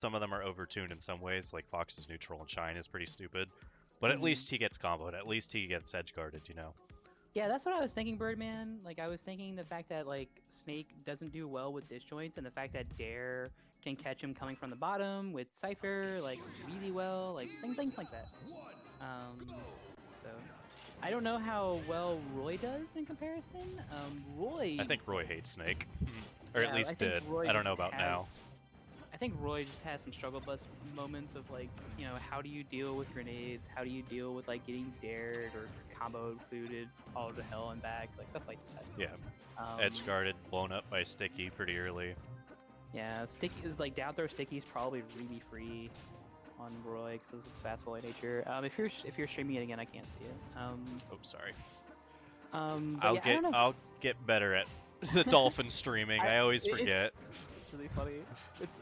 Some of them are overtuned in some ways, like Fox's neutral and Shine is pretty stupid. But at least he gets comboed. At least he gets edge guarded, you know. Yeah, that's what I was thinking, Birdman. Like, I was thinking the fact that, like, Snake doesn't do well with disjoints, and the fact that Dare can catch him coming from the bottom with Cypher, like, really well, like, things like that. So, I don't know how well Roy does in comparison. Roy... I think Roy hates Snake. Or yeah, at least did. I don't know about now. I think Roy just has some struggle bus moments of, like, you know, how do you deal with grenades? How do you deal with, like, getting dared or comboed, fooded, all to hell and back, like, stuff like that. Yeah. Edge guarded, blown up by Sticky pretty early. Yeah, Sticky is, like, down throw Sticky's probably really free on Roy because this is fast volley nature. If you're streaming it again, I can't see it. Oh, sorry. Yeah, I'll get better at the dolphin streaming. I always forget. It's really funny. It's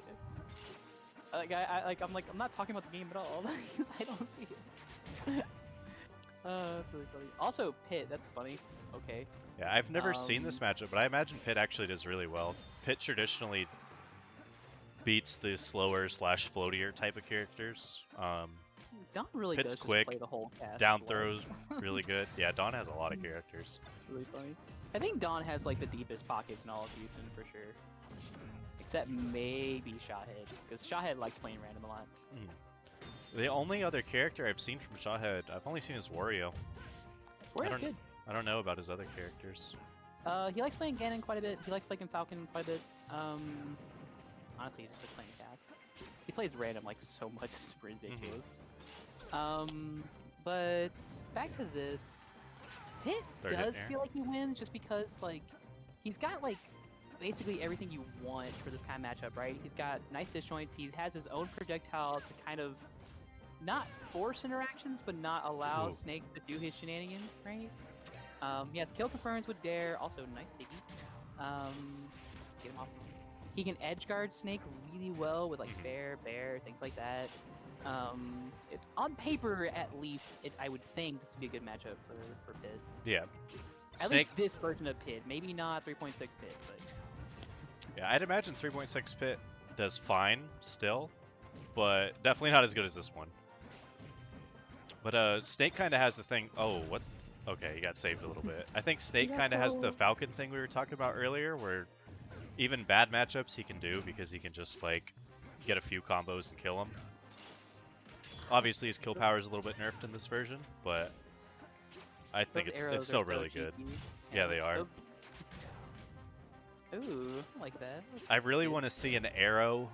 I'm not talking about the game at all because I don't see it. That's really funny. Also, Pit, that's funny. Okay. Yeah, I've never seen this matchup, but I imagine Pit actually does really well. Pit traditionally beats the slower / floatier type of characters. Dawn really Pit's does quick, just play the whole cast. down throws really good. Yeah, Dawn has a lot of characters. It's really funny. I think Dawn has like the deepest pockets in all of Houston for sure. Except maybe Shothead, because Shothead likes playing random a lot. The only other character I've seen from Shothead, I've only seen his Wario. Wario's good. I don't know about his other characters. He likes playing Ganon quite a bit. He likes playing Falcon quite a bit. Honestly, he just likes playing Cast. He plays random like so much, it's ridiculous. But back to this. Pit does feel like he wins just because like he's got like basically everything you want for this kind of matchup, right? He's got nice disjoints. He has his own projectile to kind of not force interactions, but not allow Snake to do his shenanigans, right? He has kill confirms with Dare, also nice Sticky. Get him off. He can edge guard Snake really well with like Bear, things like that. On paper, at least, I would think this would be a good matchup for Pit. Yeah. At least this version of Pit. Maybe not 3.6 Pit, but... Yeah, I'd imagine 3.6 Pit does fine still, but definitely not as good as this one. But Snake kind of has the thing... Oh, what? Okay, he got saved a little bit. I think Snake kind of has the Falcon thing we were talking about earlier, where even bad matchups he can do because he can just, like, get a few combos and kill them. Obviously, his kill power is a little bit nerfed in this version, but I think it's still really good. Yeah, they are. Ooh, I like that. I really want to see an arrow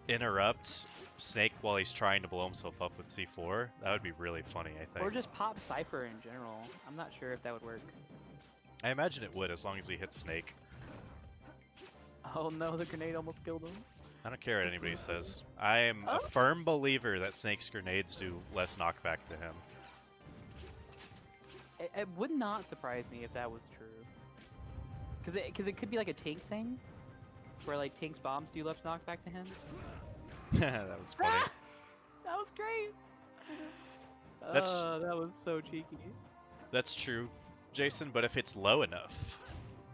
interrupt Snake while he's trying to blow himself up with C4. That would be really funny, I think. Or just pop Cypher in general. I'm not sure if that would work. I imagine it would, as long as he hits Snake. Oh no, the grenade almost killed him. I don't care what anybody says. I am a firm believer that Snake's grenades do less knockback to him. It would not surprise me if that was true. Because it could be like a tank thing, where like Tank's bombs do less knockback to him. That was funny. That was great! That was so cheeky. That's true, Jason, but if it's low enough,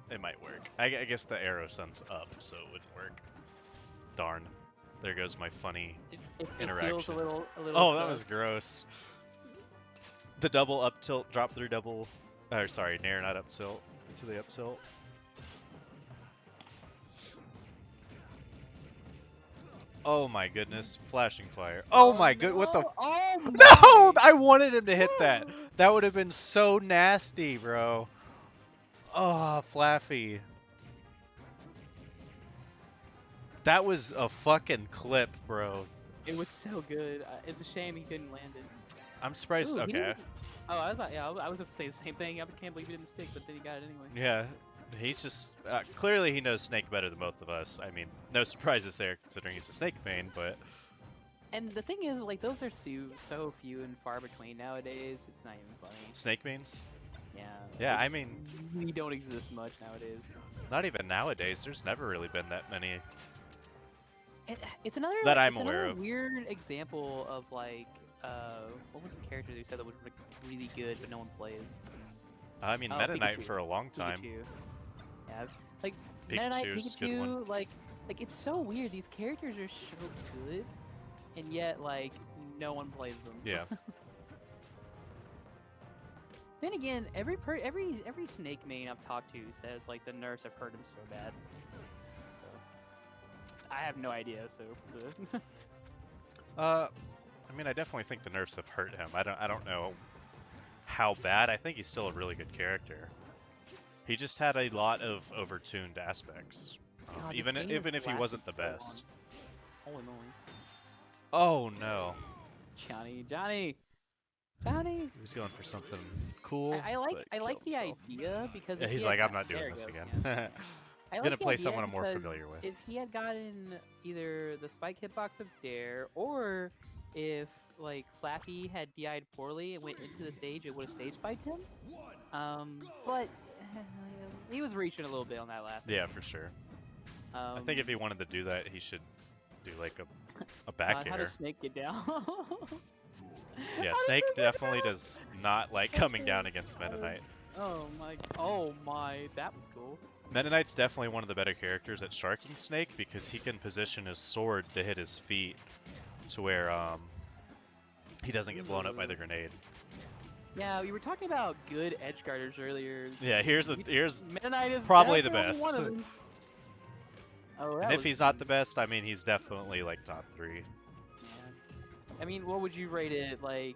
it might work. I guess the arrow sun's up, so it wouldn't work. Darn. There goes my funny interaction. It feels a little oh, that was gross. The double up tilt, drop through double... Or sorry, Nair, not up tilt. Into the up tilt. Oh my goodness, flashing fire. Oh my good, what the No! I wanted him to hit that. That would have been so nasty, bro. Oh, Flaffy. That was a fucking clip, bro. It was so good. It's a shame he couldn't land it. I'm surprised. Ooh, okay. I was about, I was about to say the same thing. I can't believe he didn't stick, but then he got it anyway. Yeah. He's just clearly he knows Snake better than both of us. I mean, no surprises there considering he's a Snake main, but. And the thing is, like, those are so few and far between nowadays. It's not even funny. Snake mains? Yeah. Yeah, I mean, really don't exist much nowadays. Not even nowadays. There's never really been that many. It's another that I'm aware of. Weird example of like, what was the character you said that was like, really good but no one plays? I mean, Meta Knight for a long time. Pikachu. Yeah, like Pikachu's Meta Knight, Pikachu, like Like, it's so weird. These characters are so good, and yet, like, no one plays them. Yeah. Then again, every Snake main I've talked to says, like, the nerfs have hurt him so bad. So, I have no idea, so... I mean, I definitely think the nerfs have hurt him. I don't know how bad. I think he's still a really good character. He just had a lot of overtuned aspects. God, even if he wasn't the best. Holy moly. Oh no. Johnny! He was going for something cool. I like the idea because yeah, he's like, I'm not doing this again. I'm gonna play someone I'm more familiar with. If he had gotten either the spike hitbox of Dare, or if like Flappy had DI'd poorly and went into the stage, it would have stage spiked him. But he was reaching a little bit on that last one. Yeah, for sure. I think if he wanted to do that, he should do like a back air. How does Snake get down? Yeah, Snake definitely does not like coming down against Meta Knight. Oh my, that was cool. Meta Knight's definitely one of the better characters at sharking Snake because he can position his sword to hit his feet to where he doesn't get blown up by the grenade. Yeah, we were talking about good edge guarders earlier. Yeah, here's Meta Knight is probably the best. One of them. Oh, and if he's not the best, I mean, he's definitely like top 3. Yeah. I mean, what would you rate it? Like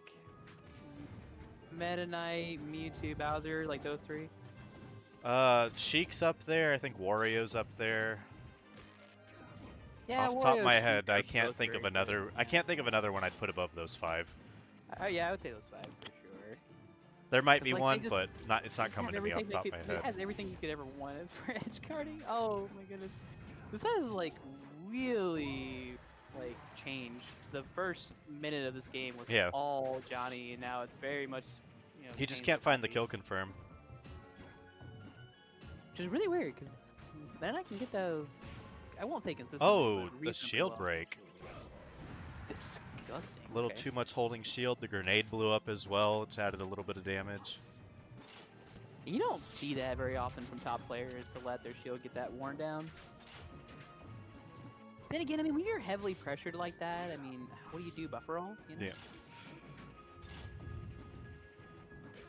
Meta Knight, Mewtwo, Bowser, like those 3? Sheik's up there. I think Wario's up there. Yeah, off the top of my head, I can't think of another. I can't think of another one I'd put above those 5. Oh yeah, I would say those 5 for sure. There might be one, but it's not coming to me off the top of my head. It has everything you could ever want for edge guarding. Oh my goodness, this has like really like changed. The first minute of this game was all Johnny, and now it's very much. You know, he just can't find the kill confirm. Which is really weird, because then I can get those. I won't say consistent. Oh, the shield break. Disgusting. A little too much holding shield. The grenade blew up as well, which added a little bit of damage. You don't see that very often from top players to let their shield get that worn down. Then again, I mean, when you're heavily pressured like that, I mean, what do you do? Buffer roll? You know? Yeah.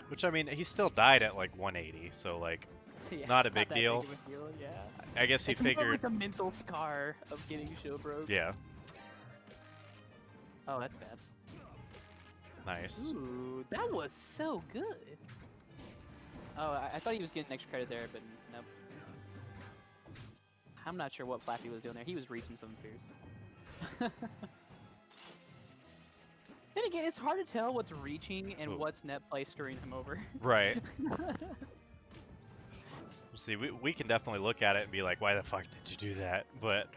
Which, I mean, he still died at like 180, so like, yeah, not a big deal. Yeah. I guess he figured. More like a mental scar of getting shield broke. Yeah. Oh, that's bad. Nice. Ooh, that was so good. Oh, I thought he was getting extra credit there, but nope. I'm not sure what Flappy was doing there. He was reaching some fears. Then again, it's hard to tell what's reaching and what's net play screwing him over. Right. See, we can definitely look at it and be like, why the fuck did you do that? But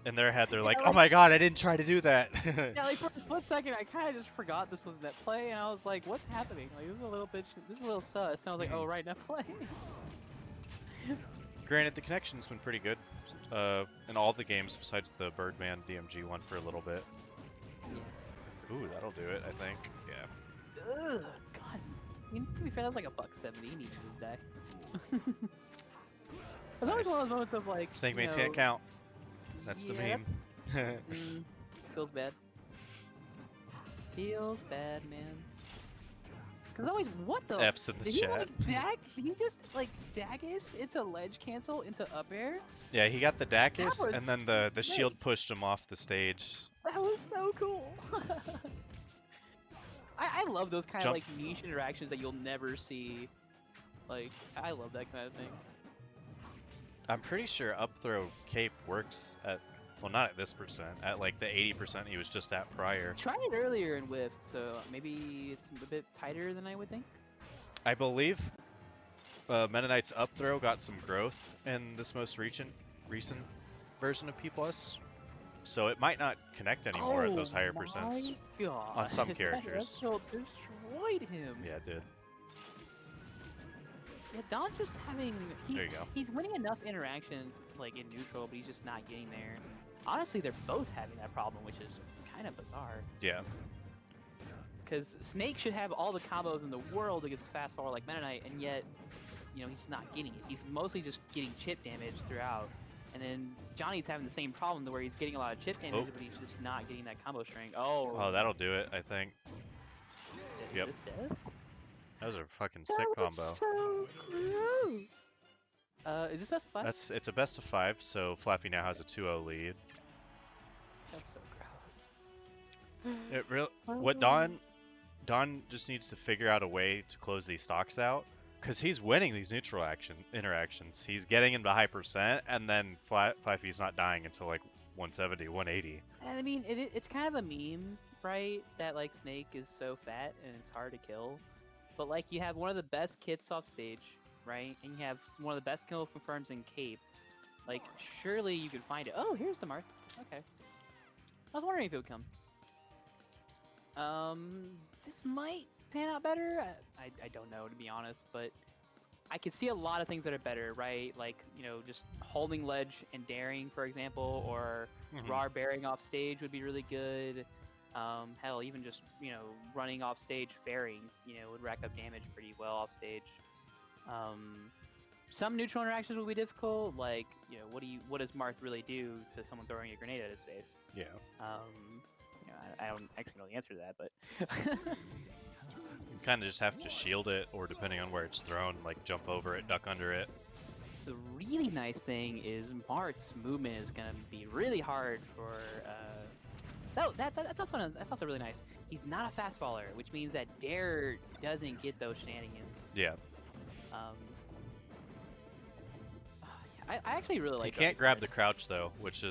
in their head, they're like, oh my god, I didn't try to do that. Yeah, like for a split second, I kind of just forgot this was net play, and I was like, what's happening? Like, this is a little sus. And I was like, oh, right, net play. Granted, the connection's been pretty good in all the games besides the Birdman DMG one for a little bit. Yeah. Ooh, that'll do it, I think. Yeah. Ugh, god. I mean, to be fair, that was like a $1.70. He needs to die. There's always one of those moments of like Snake mains can't count. That's the meme. Feels bad. Feels bad, man. Cause always, what the? F's in the chat. Did he just like Daggus into ledge cancel into up air? Yeah, he got the Daggus, and then the shield pushed him off the stage. That was so cool. I love those kind of like niche interactions that you'll never see. Like, I love that kind of thing. I'm pretty sure up throw cape works at, well, not at this percent, at like the 80% he was just at prior. Tried it earlier in Whiff, so maybe it's a bit tighter than I would think. I believe Meta Knight's up throw got some growth in this most recent version of P+. So it might not connect anymore at those higher percents on some characters. That destroyed him. Yeah, it did. Yeah, Don's just having... There you go. He's winning enough interactions, like, in neutral, but he's just not getting there. Honestly, they're both having that problem, which is kind of bizarre. Yeah. Because Snake should have all the combos in the world against fast forward like Meta Knight, and yet, you know, he's not getting it. He's mostly just getting chip damage throughout. And then Johnny's having the same problem where he's getting a lot of chip damage, but he's just not getting that combo string. Oh. Oh, that'll do it, I think. Is Yep. this death? That was a fucking sick combo. So gross. Is this best of 5? It's a best of 5, so Flappy now has a 2-0 lead. That's so gross. It real what Don just needs to figure out a way to close these stocks out, because he's winning these neutral interactions. He's getting into high percent, and then Flappy's not dying until like 170, 180. And I mean, it's kind of a meme, right? That like Snake is so fat and it's hard to kill. But like you have one of the best kits off stage, right? And you have one of the best kill confirms in Cape. Like, surely you could find it. Oh, here's the Marth. Okay. I was wondering if it would come. This might pan out better. I don't know, to be honest, but I could see a lot of things that are better, right? Like, you know, just holding ledge and daring, for example, or raw bearing off stage would be really good. Hell, even just, you know, running off stage, fairing, you know, would rack up damage pretty well off stage. Some neutral interactions will be difficult, like, you know, what does Marth really do to someone throwing a grenade at his face? Yeah. You know, I don't actually know the answer to that, but You kind of just have to shield it, or depending on where it's thrown, like jump over it, duck under it. the really nice thing is Marth's movement is gonna be really hard for. That's also really nice. He's not a fast faller, which means that Dare doesn't get those shenanigans. Yeah. I actually really like. He can't grab the crouch though, which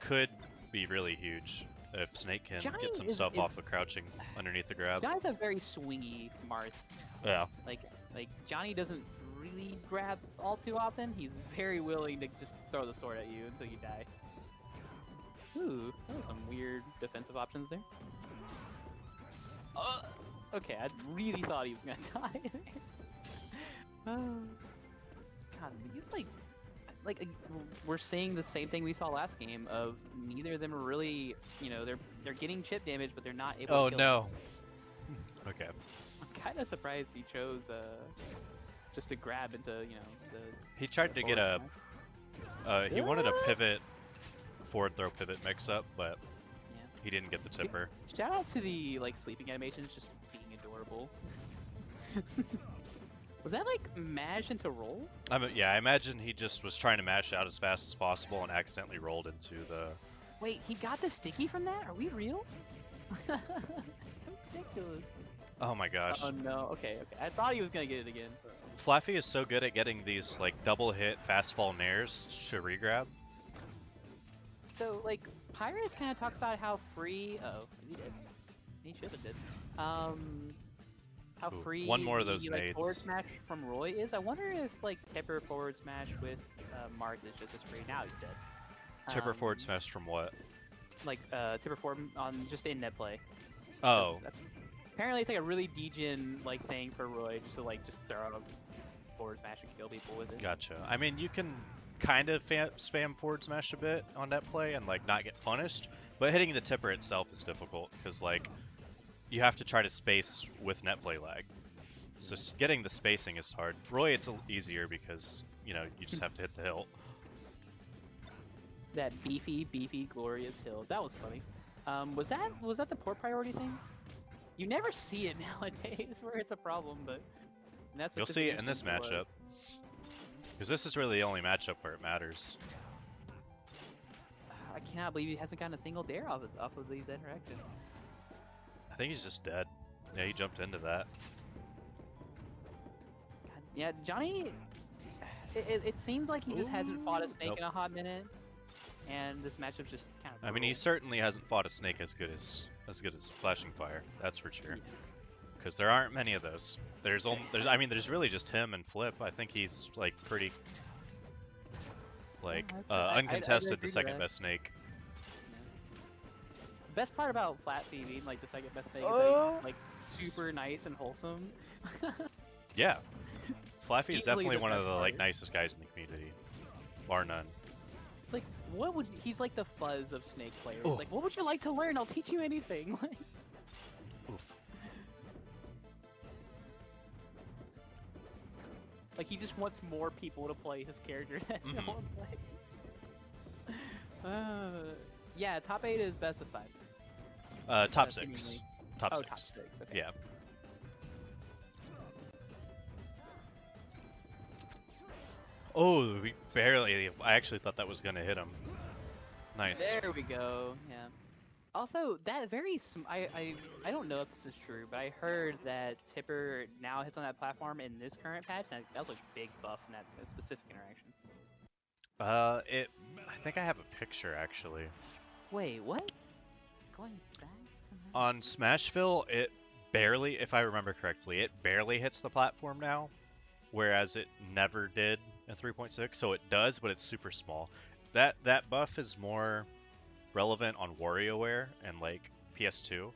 could be really huge if Snake can get some stuff off of crouching underneath the grab. Johnny's a very swingy Marth. Yeah. Like Johnny doesn't really grab all too often. He's very willing to just throw the sword at you until you die. Ooh, that was some weird defensive options there. Okay, I really thought he was gonna die there. God, these like we're seeing the same thing we saw last game of neither of them are really, you know, they're getting chip damage, but they're not able to kill no. Okay. I'm kind of surprised he chose just to grab into, you know, He tried to get a he wanted a pivot forward throw pivot mix up, but yeah. he didn't get the tipper. Shout out to the like sleeping animations just being adorable. Was that like mash into roll? Yeah, I imagine he just was trying to mash out as fast as possible and accidentally rolled into the... Wait, he got the sticky from that? Are we real? That's so ridiculous. Oh my gosh. Oh no, okay. I thought he was gonna get it again. Flaffy is so good at getting these like double hit fast fall nairs to regrab. So like Pyrus kind of talks about how free. Oh, he did. He should have did. How free one more of those the, nades. Forward smash from Roy is. I wonder if like Tipper forward smash with Marth is just as free. Now he's dead. Tipper forward smash from what? Like Tipper forward on just in net play. Oh. Apparently it's like a really degen like thing for Roy just to like just throw out a forward smash and kill people with it. Gotcha. I mean, you can kind of spam forward smash a bit on net play and like not get punished, but hitting the tipper itself is difficult because like you have to try to space with net play lag. So getting the spacing is hard. Roy, it's easier because, you know, you just have to hit the hilt. That beefy, glorious hill. That was funny. Was that the port priority thing? You never see it nowadays where it's a problem, but that's you'll see it in this matchup. Because this is really the only matchup where it matters. I cannot believe he hasn't gotten a single dare off of these interactions. I think he's just dead. Yeah, he jumped into that. God, yeah, Johnny. It seemed like he just hasn't fought a snake in a hot minute, and this matchup's just kind of. I mean, he certainly hasn't fought a snake as good as FlashingFire. That's for sure. Because there aren't many of those. There's really just him and Flip. I think he's like pretty, like uncontested the second best snake. Best part about Flappy being like the second best snake is that he's like super nice and wholesome. Yeah, Flappy is definitely one of the part. like nicest guys in the community, bar none. It's like he's like the fuzz of snake players. Like, what would you like to learn? I'll teach you anything. Oof. Like he just wants more people to play his character that no one plays. Yeah, top 8 is best of 5. Top 6. Seemingly. Top Oh, 6. top 6. Okay. Yeah. Oh, we barely. I actually thought that was gonna hit him. Nice. There we go. Yeah. Also, that very I don't know if this is true, but I heard that Tipper now hits on that platform in this current patch, and that was a big buff in that specific interaction. I think I have a picture actually. Wait, what? Going back to On Smashville, it barely, if I remember correctly, it barely hits the platform now, whereas it never did in 3.6. So it does, but it's super small. That buff is more relevant on WarioWare and like PS2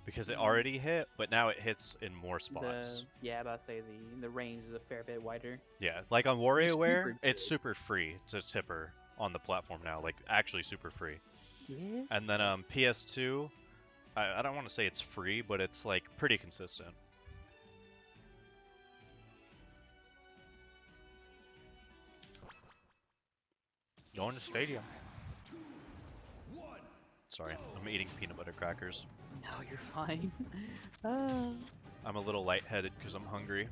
because it already hit, but now it hits in more spots. Yeah, about to say the range is a fair bit wider. Yeah, like on WarioWare, it's super free to Tipper on the platform now, like actually super free. Yes. And then PS2, I don't want to say it's free, but it's like pretty consistent. Going to stadium. Sorry, I'm eating peanut butter crackers. No, you're fine. I'm a little lightheaded because I'm hungry.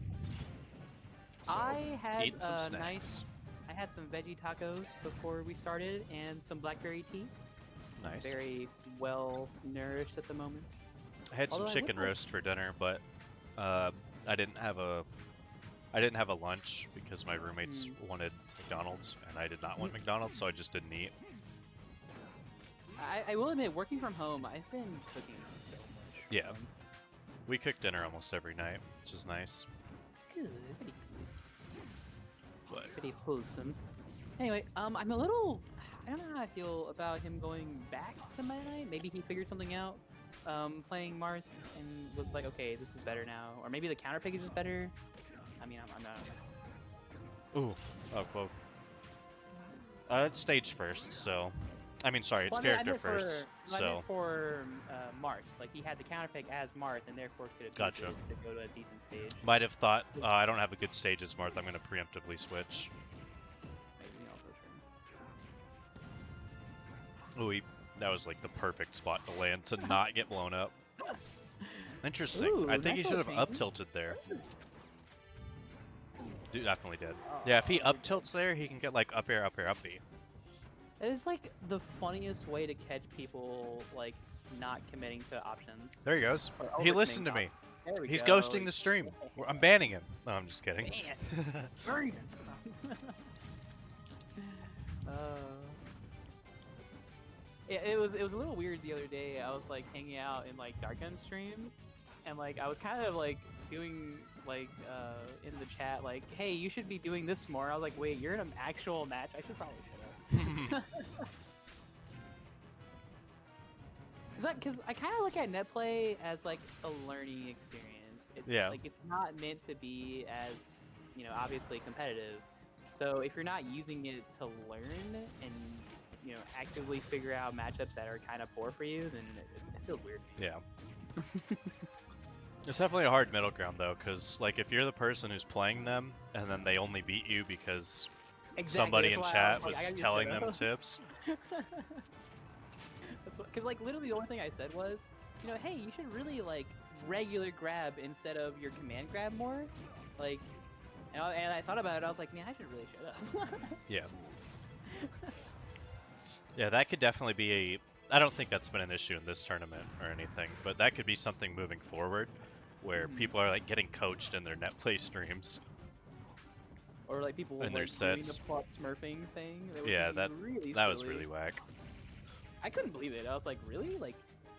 So I had some snacks. I had some veggie tacos before we started and some blackberry tea. Nice. Very well nourished at the moment. I had some chicken roast for dinner, but I didn't have a lunch because my roommates wanted McDonald's and I did not want McDonald's, so I just didn't eat. I will admit, working from home, I've been cooking so much. Yeah. We cook dinner almost every night, which is nice. Good. Pretty wholesome. Anyway, I'm a little... I don't know how I feel about him going back to Meta Knight. Maybe he figured something out playing Marth and was like, okay, this is better now. Or maybe the counter pick is just better. I mean, I'm not... Ooh. Oh, whoa. It's stage first, so... I mean, sorry, it's character first, so... for Marth. Like, he had the counter pick as Marth, and therefore could have gotcha. To go to a decent stage. Might have thought, I don't have a good stage as Marth, I'm going to preemptively switch. Maybe also true. Ooh, that was like the perfect spot to land to not get blown up. Interesting. Ooh, I think he should have up-tilted there. Dude, definitely did. Yeah, if he up-tilts there, he can get like up air, up B. It is like the funniest way to catch people like not committing to options. There he goes. He listened to me. He's go. ghosting the stream. I'm banning him. No, I'm just kidding. It was a little weird the other day. I was like hanging out in like Darkgun stream, and like I was kind of like doing like in the chat like, hey, you should be doing this more. I was like, wait, you're in an actual match? I should probably shut up. Because I kind of look at Netplay as like a learning experience. Yeah. Like it's not meant to be as, obviously competitive. So if you're not using it to learn and, actively figure out matchups that are kind of poor for you, then it feels weird. Yeah. It's definitely a hard middle ground though, because like if you're the person who's playing them and then they only beat you because somebody in chat was telling them tips. Because like literally the only thing I said was, hey, you should really like regular grab instead of your command grab more. Like, and I thought about it. I was like, man, I should really shut up. Yeah. Yeah, that could definitely be I don't think that's been an issue in this tournament or anything, but that could be something moving forward, where people are like getting coached in their Netplay streams. Or like people in like their sets. doing the plot smurfing thing. That was really whack. I couldn't believe it. I was like, really? Like,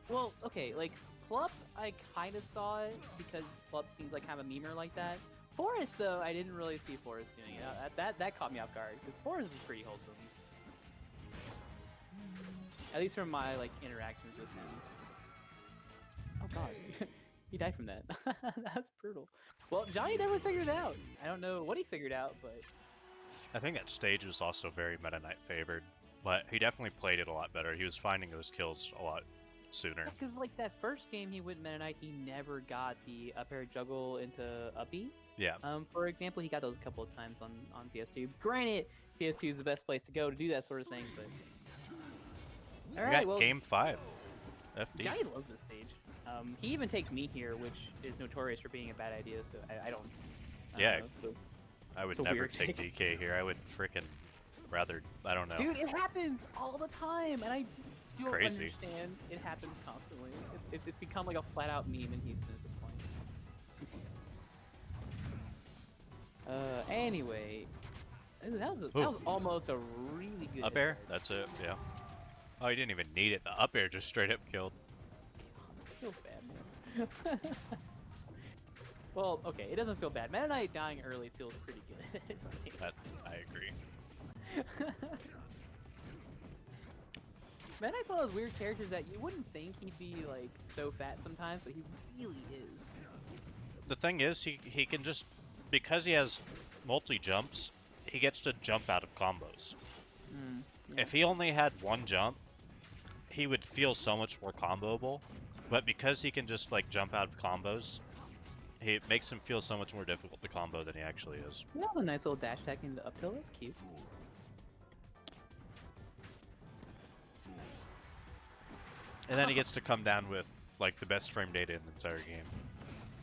well, okay, like Plup, I kind of saw it because Plup seems like kind of a memer like that. Forrest, though, I didn't really see Forrest doing it. That caught me off guard because Forrest is pretty wholesome. At least from my like interactions with him. Oh god. He died from that. That's brutal. Well, Johnny never figured it out. I don't know what he figured out, but... I think that stage was also very Meta Knight favored, but he definitely played it a lot better. He was finding those kills a lot sooner. Because like that first game he went Meta Knight, he never got the up air juggle into uppy. Yeah. For example, he got those a couple of times on PS2. Granted, PS2 is the best place to go to do that sort of thing, but... We got well, game 5. FD. Johnny loves this stage. He even takes me here, which is notorious for being a bad idea, so I don't yeah, know, I would never take DK here. I would frickin' rather, I don't know. Dude, it happens all the time, and I just don't Crazy. understand. It happens constantly. It's become like a flat-out meme in Houston at this point. Anyway, ooh, that was almost a really good up air. That's it. Yeah. Oh, he didn't even need it. The up air just straight up killed. Feels bad, man. Well, okay, it doesn't feel bad. Meta Knight dying early feels pretty good. That, I agree. Meta Knight's one of those weird characters that you wouldn't think he'd be like so fat sometimes, but he really is. The thing is, he can just, because he has multi-jumps, he gets to jump out of combos. Yeah. If he only had one jump, he would feel so much more comboable. But because he can just like jump out of combos, it makes him feel so much more difficult to combo than he actually is. That was a nice little dash attack into up tilt. That's cute. And then he gets to come down with like the best frame data in the entire game.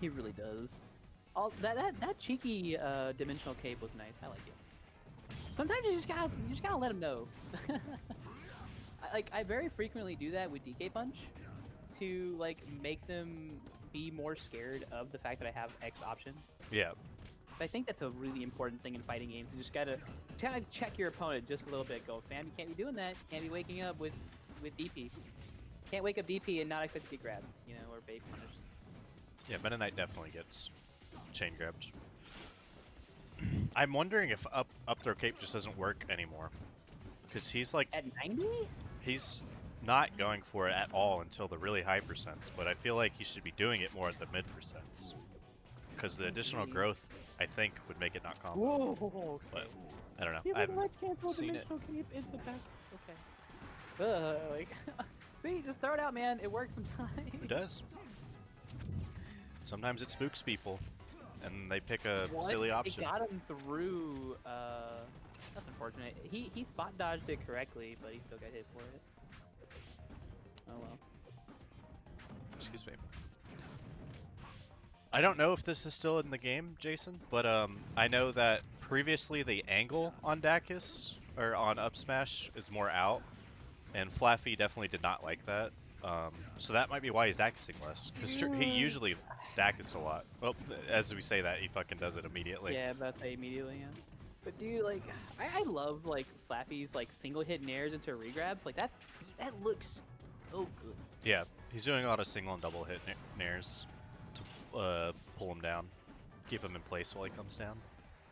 He really does. All that cheeky dimensional cape was nice. I like it. Sometimes you just gotta let him know. I very frequently do that with DK Punch to like make them be more scared of the fact that I have X option. Yeah. I think that's a really important thing in fighting games. You just gotta kind of check your opponent just a little bit. Go, fam, you can't be doing that. You can't be waking up with DP. Can't wake up DP and not expect to get grabbed, you know, or bait punished. Yeah, Meta Knight definitely gets chain grabbed. I'm wondering if up throw cape just doesn't work anymore, because he's like at 90. He's not going for it at all until the really high percents, but I feel like he should be doing it more at the mid percents, because the additional growth I think would make it not combo. Whoa! But I don't know. Yeah, I haven't seen it. Cape. It's a back. Okay. Like, see, just throw it out, man. It works sometimes. It does. Sometimes it spooks people, and they pick a silly option. It got him through. That's unfortunate. He spot dodged it correctly, but he still got hit for it. Oh well. Excuse me. I don't know if this is still in the game, Jason, but I know that previously the angle on Dacus, or on up smash, is more out, and Flaffy definitely did not like that. So that might be why he's Dacusing less, because he usually Dacus a lot. Well, as we say that, he fucking does it immediately. Yeah, about to say immediately, yeah. But dude, like, I love like Flaffy's like single hit nairs into regrabs. Like that looks so good. Yeah, he's doing a lot of single and double hit nairs to pull him down, keep him in place while he comes down.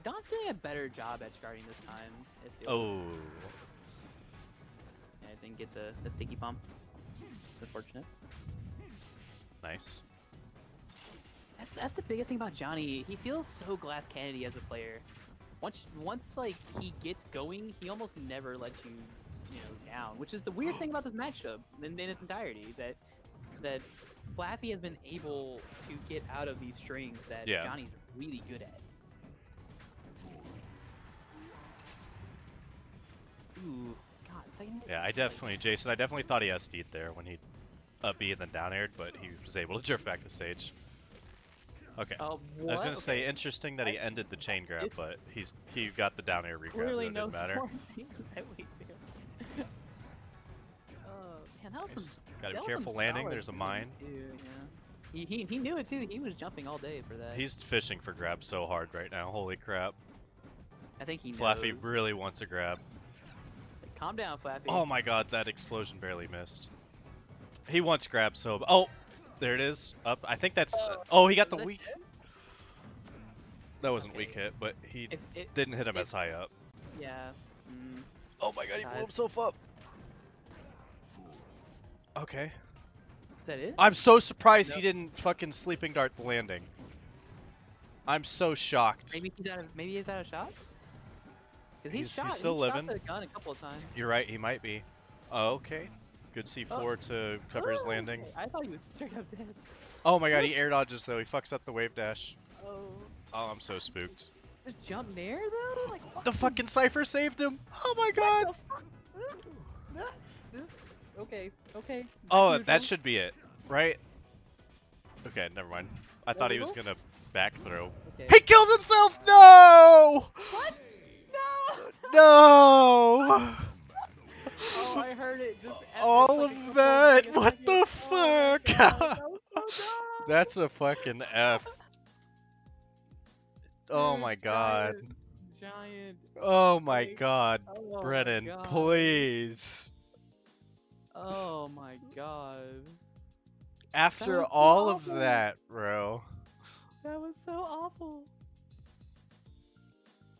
Don's doing a better job at guarding this time. It feels. Oh. Yeah, I didn't get the sticky bomb. It's unfortunate. Nice. That's the biggest thing about Johnny. He feels so glass cannony as a player. Once like he gets going, he almost never lets you down, which is the weird thing about this matchup in its entirety. That Flaffy has been able to get out of these strings that Johnny's really good at. Ooh, God, second hit. Yeah, Jason, I definitely thought he SD'd there when he up B and then down aired, but he was able to drift back to stage. Okay. I was gonna say interesting that he ended the chain grab, but he got the down air regrab. Clearly, so it didn't matter. Man, that was some. Got to be careful landing. There's a mine. Yeah. He knew it too. He was jumping all day for that. He's fishing for grabs so hard right now. Holy crap. I think he knows. Flaffy really wants a grab. Like, calm down, Flaffy. Oh my god, that explosion barely missed. He wants grab so. Oh, there it is. Up. I think that's. Oh, he got the weak. That wasn't weak hit, but he didn't hit him as high up. Yeah. Oh my god, he blew himself up. Okay. Is that it? I'm so surprised he didn't fucking sleeping dart the landing. I'm so shocked. Maybe he's out of shots. Cause he's still living. Shot the gun a couple of times. You're right, he might be. Oh, okay. Good C4 to cover his landing. I thought he was straight up dead. Oh my god, he air dodges though. He fucks up the wave dash. Oh. Oh, I'm so spooked. Just jump there though? Like what? The fucking Cypher saved him. Oh my god. Okay. Okay. Oh, That's that neutral. should be it, right? Okay, never mind. I thought he was Illegal? gonna back throw. Okay. He kills himself! No! What? No! No! Oh, I heard it just All like of a couple of that! What milliseconds. the Oh my fuck? god, that was so dumb! That's a fucking F. Oh Dude, my god. giant Oh my fake. god. Oh my Brennan, god. please. Oh my god. That After was so all of awful. that, bro. That was so awful.